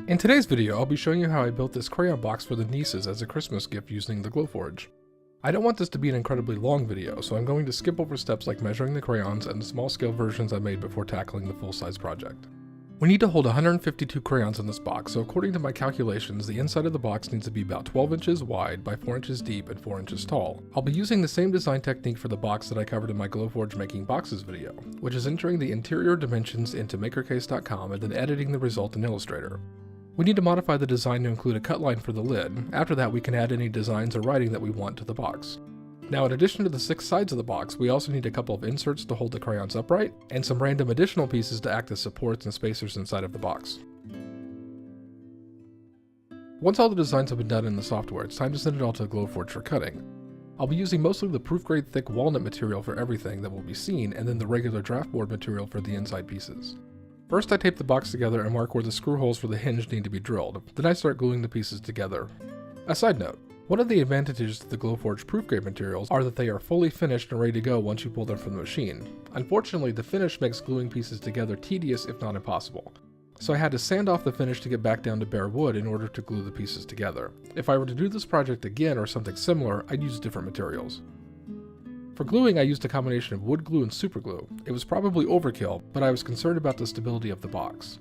In today's video, I'll be showing you how I built this crayon box for the nieces as a Christmas gift using the Glowforge. I don't want this to be an incredibly long video, so I'm going to skip over steps like measuring the crayons and the small scale versions I made before tackling the full-size project. We need to hold 152 crayons in this box, so according to my calculations, the inside of the box needs to be about 12 inches wide by 4 inches deep and 4 inches tall. I'll be using the same design technique for the box that I covered in my Glowforge making boxes video, which is entering the interior dimensions into makercase.com and then editing the result in Illustrator. We need to modify the design to include a cut line for the lid. After that, we can add any designs or writing that we want to the box. Now, in addition to the 6 sides of the box, we also need a couple of inserts to hold the crayons upright, and some random additional pieces to act as supports and spacers inside of the box. Once all the designs have been done in the software, it's time to send it all to Glowforge for cutting. I'll be using mostly the proof-grade thick walnut material for everything that will be seen, and then the regular draft board material for the inside pieces. First, I tape the box together and mark where the screw holes for the hinge need to be drilled. Then I start gluing the pieces together. A side note, one of the advantages to the Glowforge proof-grade materials are that they are fully finished and ready to go once you pull them from the machine. Unfortunately, the finish makes gluing pieces together tedious if not impossible. So I had to sand off the finish to get back down to bare wood in order to glue the pieces together. If I were to do this project again or something similar, I'd use different materials. For gluing, I used a combination of wood glue and super glue. It was probably overkill, but I was concerned about the stability of the box.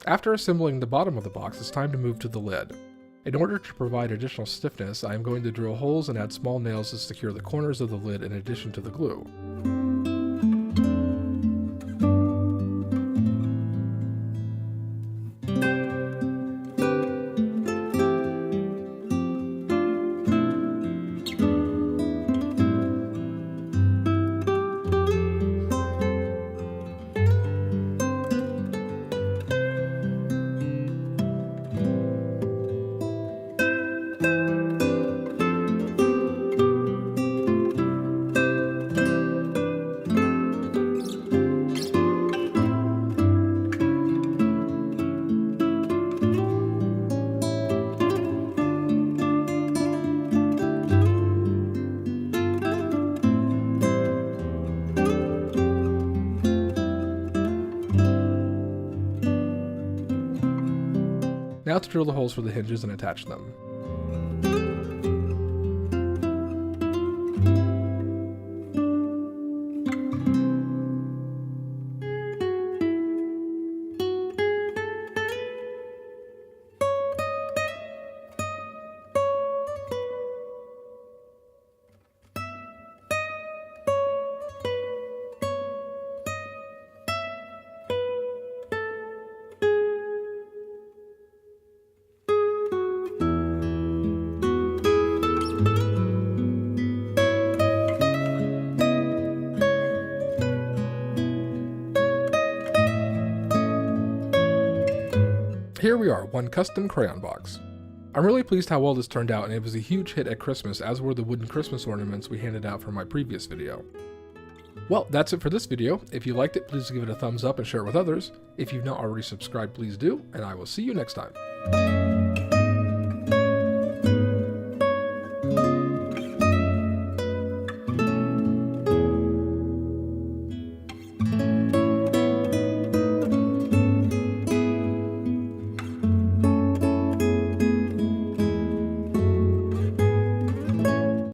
After assembling the bottom of the box, it's time to move to the lid. In order to provide additional stiffness, I am going to drill holes and add small nails to secure the corners of the lid in addition to the glue. Now to drill the holes for the hinges and attach them. Here we are, one custom crayon box. I'm really pleased how well this turned out, and it was a huge hit at Christmas, as were the wooden Christmas ornaments we handed out from my previous video. Well, that's it for this video. If you liked it, please give it a thumbs up and share it with others. If you've not already subscribed, please do, and I will see you next time.